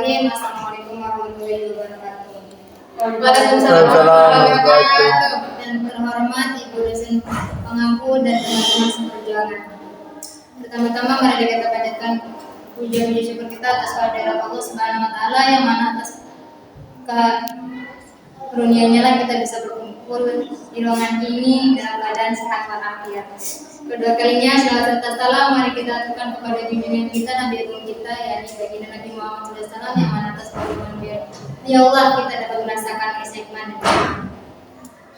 Bismillahirrahmanirrahim. Assalamualaikum warahmatullahi wabarakatuh. Waalaikumsalam warahmatullahi wabarakatuh. Yang terhormat Ibu dosen pengampu dan teman-teman seperjuangan. Pertama-tama mari kita panjatkan puji syukur kita atas kehadirat Allah Subhanahu wa taala yang mana atas karunia-Nya lah kita bisa berkumpul di ruangan ini dalam keadaan sehat walafiat. Kedua kalinya salawat serta salam mari kita aturkan kepada junjungan kita Nabi Agung kita yakni baginda Nabi Muhammad SAW yang mana atas perlindungan biar ya Allah kita dapat merasakan kesekman.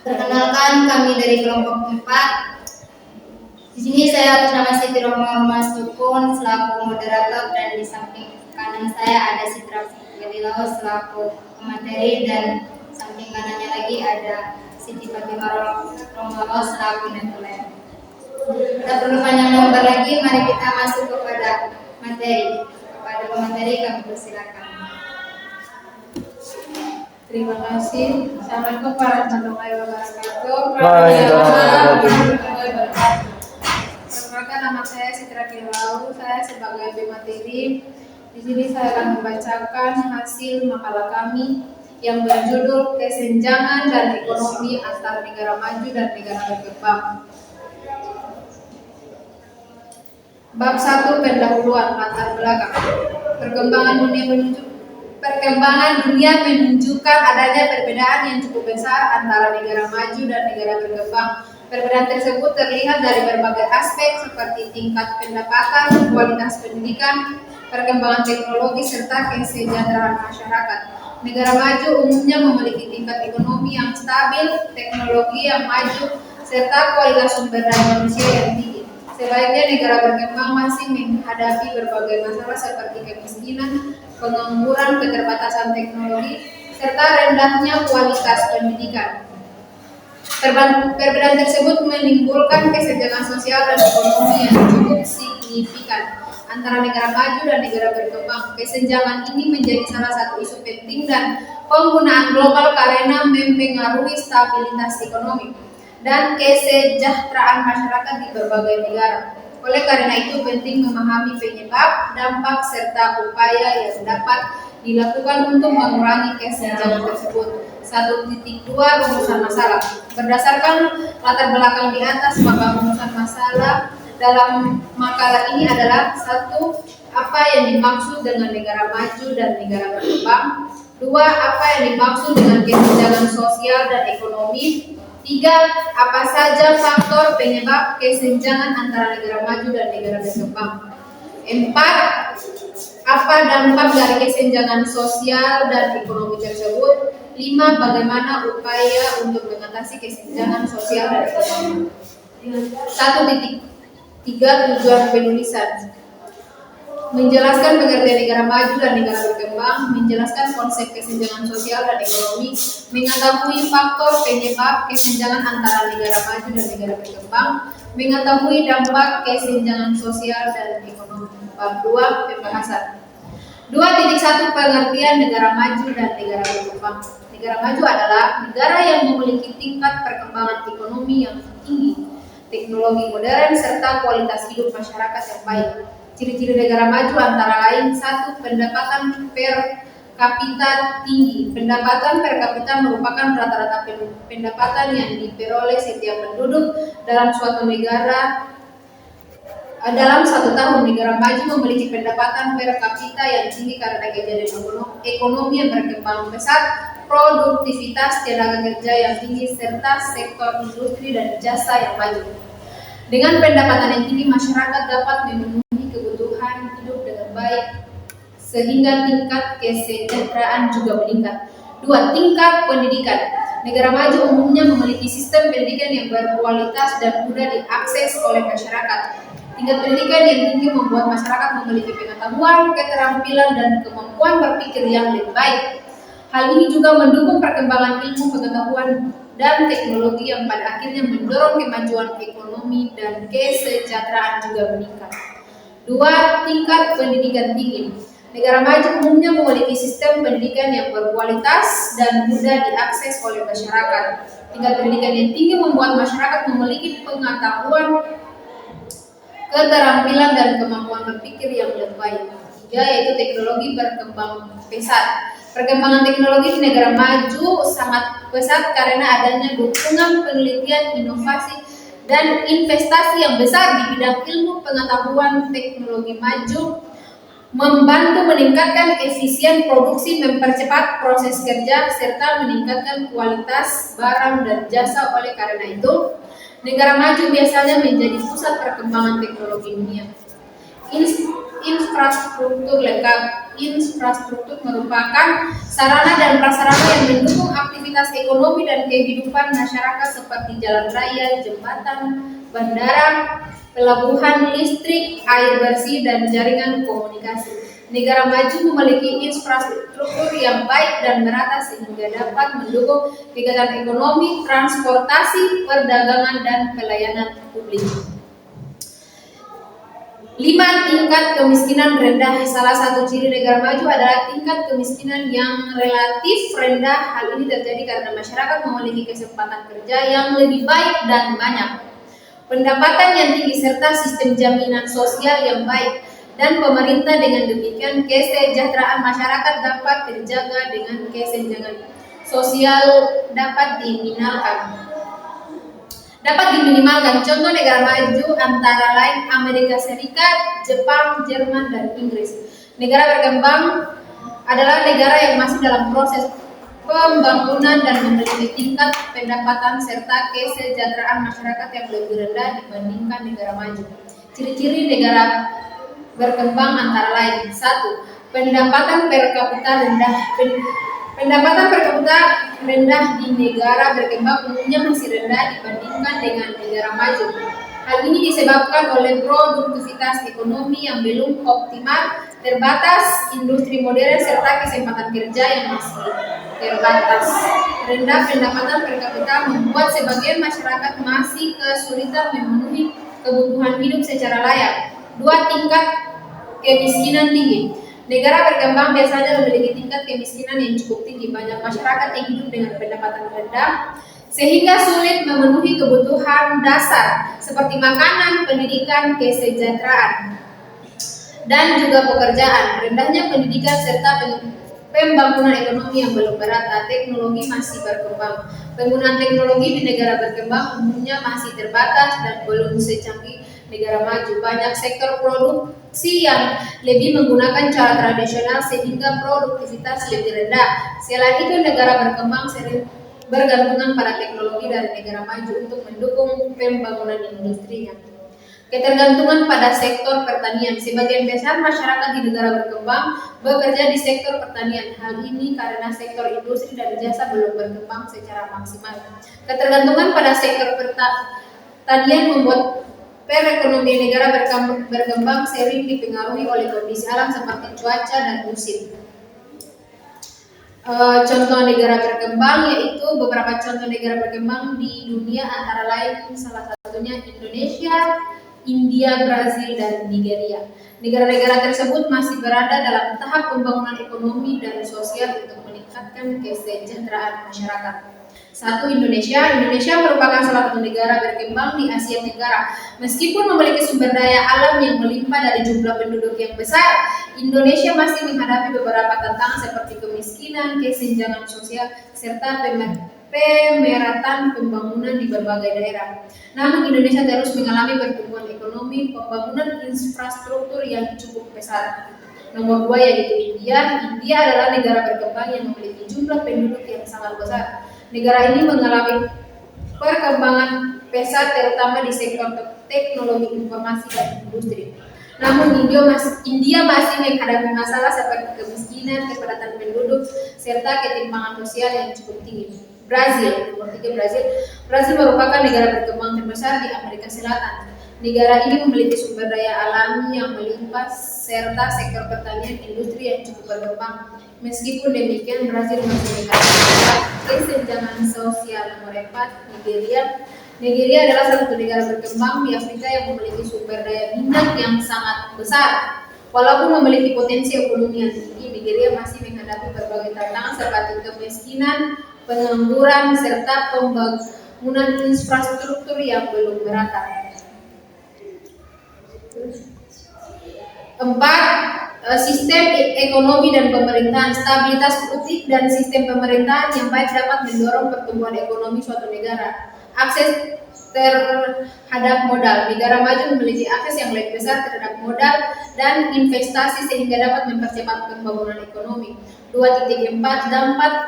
Perkenalkan kami dari kelompok 4. Di sini saya atas nama Siti Rohmah Sukun selaku moderator dan di samping kanan saya ada Sitra Galilao selaku pemateri dan samping kanannya lagi ada Siti Fatimah Rohmah selaku nettuler. Kita perlu panjang lebar lagi, mari kita masuk kepada materi. Kepada pemateri kami persilakan. Terima kasih. Assalamualaikum warahmatullahi wabarakatuh. Perkenalkan nama saya Sitra Kilau. Saya sebagai pemateri. Di sini saya akan membacakan hasil makalah kami yang berjudul Kesenjangan dan Ekonomi Antara Negara Maju dan Negara Berkembang. Bab 1 pendahuluan latar belakang. Perkembangan dunia menunjukkan adanya perbedaan yang cukup besar antara negara maju dan negara berkembang. Perbedaan tersebut terlihat dari berbagai aspek seperti tingkat pendapatan, kualitas pendidikan, perkembangan teknologi serta kesejahteraan masyarakat. Negara maju umumnya memiliki tingkat ekonomi yang stabil, teknologi yang maju, serta kualitas sumber daya manusia yang tinggi. Sebaliknya negara berkembang masih menghadapi berbagai masalah seperti kemiskinan, pengangguran, keterbatasan teknologi, serta rendahnya kualitas pendidikan. Perbedaan tersebut menimbulkan kesenjangan sosial dan ekonomi yang cukup signifikan antara negara maju dan negara berkembang. Kesenjangan ini menjadi salah satu isu penting dan penggunaan global karena mempengaruhi stabilitas ekonomi dan kesejahteraan masyarakat di berbagai negara. Oleh karena itu penting memahami penyebab, dampak, serta upaya yang dapat dilakukan untuk mengurangi kesenjangan tersebut. 1.2 Rumusan masalah. Berdasarkan latar belakang di atas, maka rumusan masalah dalam makalah ini adalah 1. Apa yang dimaksud dengan negara maju dan negara berkembang? 2. Apa yang dimaksud dengan kesenjangan sosial dan ekonomi? 3. Apa saja faktor penyebab kesenjangan antara negara maju dan negara berkembang? 4. Apa dampak dari kesenjangan sosial dan ekonomi tersebut? 5. Bagaimana upaya untuk mengatasi kesenjangan sosial dan ekonomi? 1.3 Tujuan penulisan. Menjelaskan pengertian negara maju dan negara berkembang, menjelaskan konsep kesenjangan sosial dan ekonomi, mengetahui faktor penyebab kesenjangan antara negara maju dan negara berkembang, mengetahui dampak kesenjangan sosial dan ekonomi. Bab 2 Pembahasan. 2.1 Pengertian negara maju dan negara berkembang. Negara maju adalah negara yang memiliki tingkat perkembangan ekonomi yang tinggi, teknologi modern, serta kualitas hidup masyarakat yang baik. Ciri-ciri negara maju antara lain 1. Pendapatan per kapita tinggi. Pendapatan per kapita merupakan rata-rata pendapatan yang diperoleh setiap penduduk dalam suatu negara. Dalam 1 tahun, negara maju memiliki pendapatan per kapita yang tinggi karena kejadian ekonomi yang berkembang pesat, produktivitas tenaga kerja yang tinggi, serta sektor industri dan jasa yang maju. Dengan pendapatan yang tinggi, masyarakat dapat memenuhi kebutuhan hidup dengan baik sehingga tingkat kesejahteraan juga meningkat. 2. Tingkat pendidikan. Negara maju umumnya memiliki sistem pendidikan yang berkualitas dan mudah diakses oleh masyarakat. Tingkat pendidikan yang tinggi membuat masyarakat memiliki pengetahuan, keterampilan, dan kemampuan berpikir yang lebih baik. Hal ini juga mendukung perkembangan ilmu pengetahuan dan teknologi yang pada akhirnya mendorong kemajuan ekonomi dan kesejahteraan juga meningkat. 2. Tingkat pendidikan tinggi. Negara maju umumnya memiliki sistem pendidikan yang berkualitas dan mudah diakses oleh masyarakat. Tingkat pendidikan yang tinggi membuat masyarakat memiliki pengetahuan, keterampilan, dan kemampuan berpikir yang lebih baik. ketiga yaitu teknologi berkembang pesat. Perkembangan teknologi di negara maju sangat pesat karena adanya dukungan penelitian, inovasi, dan investasi yang besar di bidang ilmu pengetahuan. Teknologi maju membantu meningkatkan efisien produksi, mempercepat proses kerja, serta meningkatkan kualitas barang dan jasa. Oleh karena itu, negara maju biasanya menjadi pusat perkembangan teknologi dunia. Infrastruktur lengkap. Infrastruktur merupakan sarana dan prasarana yang mendukung aktivitas ekonomi dan kehidupan masyarakat seperti jalan raya, jembatan, bandara, pelabuhan, listrik, air bersih, dan jaringan komunikasi. Negara maju memiliki infrastruktur yang baik dan merata sehingga dapat mendukung kegiatan ekonomi, transportasi, perdagangan, dan pelayanan publik. 5. Tingkat kemiskinan rendah. Salah satu ciri negara maju adalah tingkat kemiskinan yang relatif rendah. Hal ini terjadi karena masyarakat memiliki kesempatan kerja yang lebih baik dan banyak, pendapatan yang tinggi, serta sistem jaminan sosial yang baik. Dan pemerintah dengan demikian kesejahteraan masyarakat dapat terjaga dengan kesenjangan sosial dapat diminimalkan. Contoh negara maju antara lain Amerika Serikat, Jepang, Jerman, dan Inggris. Negara berkembang adalah negara yang masih dalam proses pembangunan dan memiliki tingkat pendapatan serta kesejahteraan masyarakat yang lebih rendah dibandingkan negara maju. Ciri-ciri negara berkembang antara lain: 1. Pendapatan per kapita rendah. Pendapatan per kapita rendah di negara berkembang umumnya masih rendah dibandingkan dengan negara maju. Hal ini disebabkan oleh produktivitas ekonomi yang belum optimal, terbatas industri modern, serta kesempatan kerja yang masih terbatas. Rendah pendapatan per kapita membuat sebagian masyarakat masih kesulitan memenuhi kebutuhan hidup secara layak. 2. Tingkat kemiskinan tinggi. Negara berkembang biasanya memiliki tingkat kemiskinan yang cukup tinggi. Banyak masyarakat yang hidup dengan pendapatan rendah sehingga sulit memenuhi kebutuhan dasar seperti makanan, pendidikan, kesejahteraan, dan juga pekerjaan. Rendahnya pendidikan serta pembangunan ekonomi yang belum merata. Teknologi masih berkembang. Penggunaan teknologi di negara berkembang umumnya masih terbatas dan belum secanggih negara maju. Banyak sektor produksi yang lebih menggunakan cara tradisional sehingga produktivitas lebih rendah. Selain itu, negara berkembang sering bergantungan pada teknologi dari negara maju untuk mendukung pembangunan industrinya. Ketergantungan pada sektor pertanian. Sebagian besar masyarakat di negara berkembang bekerja di sektor pertanian. Hal ini karena sektor industri dan jasa belum berkembang secara maksimal. Ketergantungan pada sektor pertanian membuat perekonomian negara berkembang sering dipengaruhi oleh kondisi alam seperti cuaca dan musim. Contoh negara berkembang yaitu beberapa contoh negara berkembang di dunia antara lain salah satunya Indonesia, India, Brazil, dan Nigeria. Negara-negara tersebut masih berada dalam tahap pembangunan ekonomi dan sosial untuk meningkatkan kesejahteraan masyarakat. 1. Indonesia merupakan salah satu negara berkembang di Asia Tenggara. Meskipun memiliki sumber daya alam yang melimpah dari jumlah penduduk yang besar, Indonesia masih menghadapi beberapa tantangan seperti kemiskinan, kesenjangan sosial, serta pemeratan pembangunan di berbagai daerah. Namun Indonesia terus mengalami pertumbuhan ekonomi, pembangunan infrastruktur yang cukup pesat. Nomor 2 yaitu India. India adalah negara berkembang yang memiliki jumlah penduduk yang sangat besar. Negara ini mengalami perkembangan pesat terutama di sektor teknologi informasi dan industri. Namun India masih menghadapi masalah seperti kemiskinan, kepadatan penduduk, serta ketimpangan sosial yang cukup tinggi. Brazil, nomor 3 Brazil merupakan negara berkembang terbesar di Amerika Selatan. Negara ini memiliki sumber daya alami yang melimpah serta sektor pertanian industri yang cukup berkembang. Meskipun demikian, Brazil masih menghadapi kesenjangan sosial. Nomor 4 Nigeria adalah salah satu negara berkembang di Afrika yang memiliki sumber daya minyak yang sangat besar. Walaupun memiliki potensi ekonomi yang tinggi, Nigeria masih menghadapi berbagai tantangan seperti kemiskinan, pengangguran, serta pembangunan infrastruktur yang belum merata. 4. sistem ekonomi dan pemerintahan. Stabilitas politik dan sistem pemerintahan yang baik dapat mendorong pertumbuhan ekonomi suatu negara. Akses terhadap modal. Negara maju memiliki akses yang lebih besar terhadap modal dan investasi sehingga dapat mempercepat pembangunan ekonomi. 2.4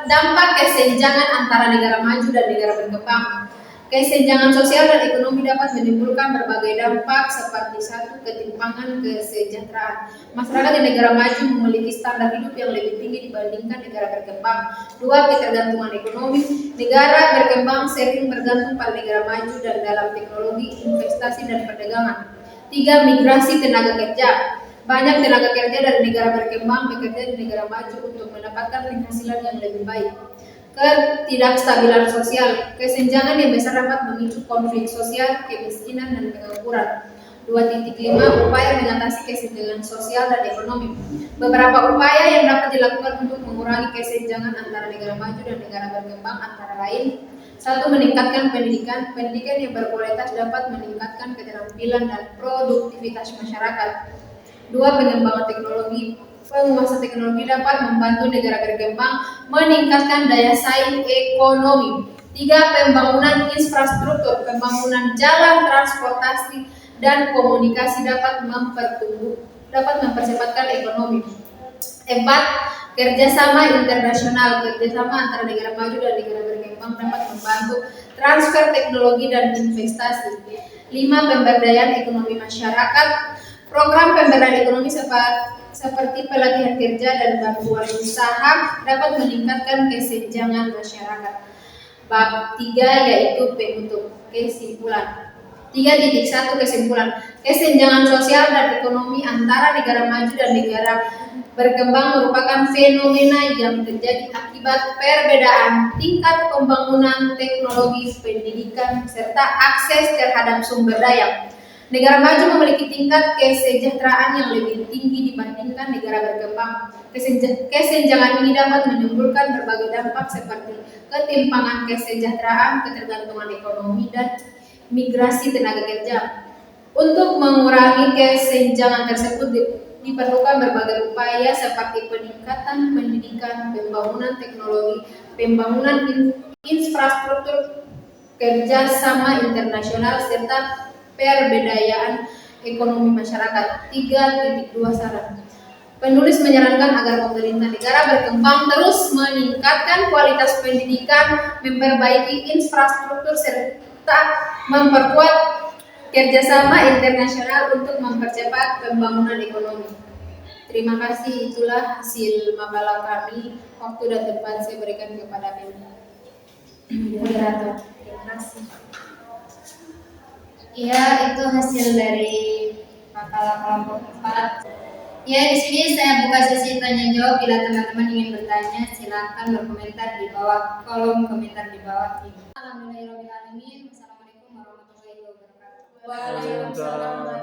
dampak kesenjangan antara negara maju dan negara berkembang. Kesenjangan sosial dan ekonomi dapat menimbulkan berbagai dampak seperti 1. Ketimpangan kesejahteraan. Masyarakat di negara maju memiliki standar hidup yang lebih tinggi dibandingkan negara berkembang. 2. Ketergantungan ekonomi. Negara berkembang sering bergantung pada negara maju dan dalam teknologi, investasi, dan perdagangan. 3. Migrasi tenaga kerja. Banyak tenaga kerja dari negara berkembang bekerja di negara maju untuk mendapatkan penghasilan yang lebih baik. Ketidakstabilan sosial. Kesenjangan yang besar dapat memicu konflik sosial, kemiskinan, dan pengangguran. 2.5 Upaya mengatasi kesenjangan sosial dan ekonomi. Beberapa upaya yang dapat dilakukan untuk mengurangi kesenjangan antara negara maju dan negara berkembang antara lain: 1. Meningkatkan pendidikan. Pendidikan yang berkualitas dapat meningkatkan keterampilan dan produktivitas masyarakat. 2. Pengembangan teknologi. Penguasa teknologi dapat membantu negara berkembang meningkatkan daya saing ekonomi. 3. Pembangunan infrastruktur. Pembangunan jalan, transportasi, dan komunikasi dapat mempercepatkan ekonomi. 4. Kerjasama internasional. Kerjasama antara negara maju dan negara berkembang dapat membantu transfer teknologi dan investasi. 5. Pemberdayaan ekonomi masyarakat. Program pemberdayaan ekonomi seperti pelatihan kerja dan bantuan usaha dapat meningkatkan kesenjangan masyarakat. Bab 3 yaitu penutup. Kesimpulan. 3.1 Kesimpulan. Kesenjangan sosial dan ekonomi antara negara maju dan negara berkembang merupakan fenomena yang terjadi akibat perbedaan tingkat pembangunan teknologi, pendidikan, serta akses terhadap sumber daya. Negara maju memiliki tingkat kesejahteraan yang lebih tinggi dibandingkan negara berkembang. Kesenjangan ini dapat menimbulkan berbagai dampak seperti ketimpangan kesejahteraan, ketergantungan ekonomi, dan migrasi tenaga kerja. Untuk mengurangi kesenjangan tersebut diperlukan berbagai upaya seperti peningkatan pendidikan, pembangunan teknologi, pembangunan infrastruktur, kerjasama internasional, serta pemberdayaan ekonomi masyarakat. 3.2 Saran. Penulis menyarankan agar pemerintah negara berkembang terus meningkatkan kualitas pendidikan, memperbaiki infrastruktur, serta memperkuat kerjasama internasional untuk mempercepat pembangunan ekonomi. Terima kasih, itulah hasil makalah kami. Waktu dan tempat saya berikan kepada moderator. Terima kasih. Ya, itu hasil dari makalah kelompok 4. Ya, di sini saya buka sesi tanya jawab. Bila teman-teman ingin bertanya, silakan berkomentar di bawah kolom komentar di bawah ini. Alhamdulillahirobbilalamin. Wassalamualaikum warahmatullahi wabarakatuh. Waalaikumsalam.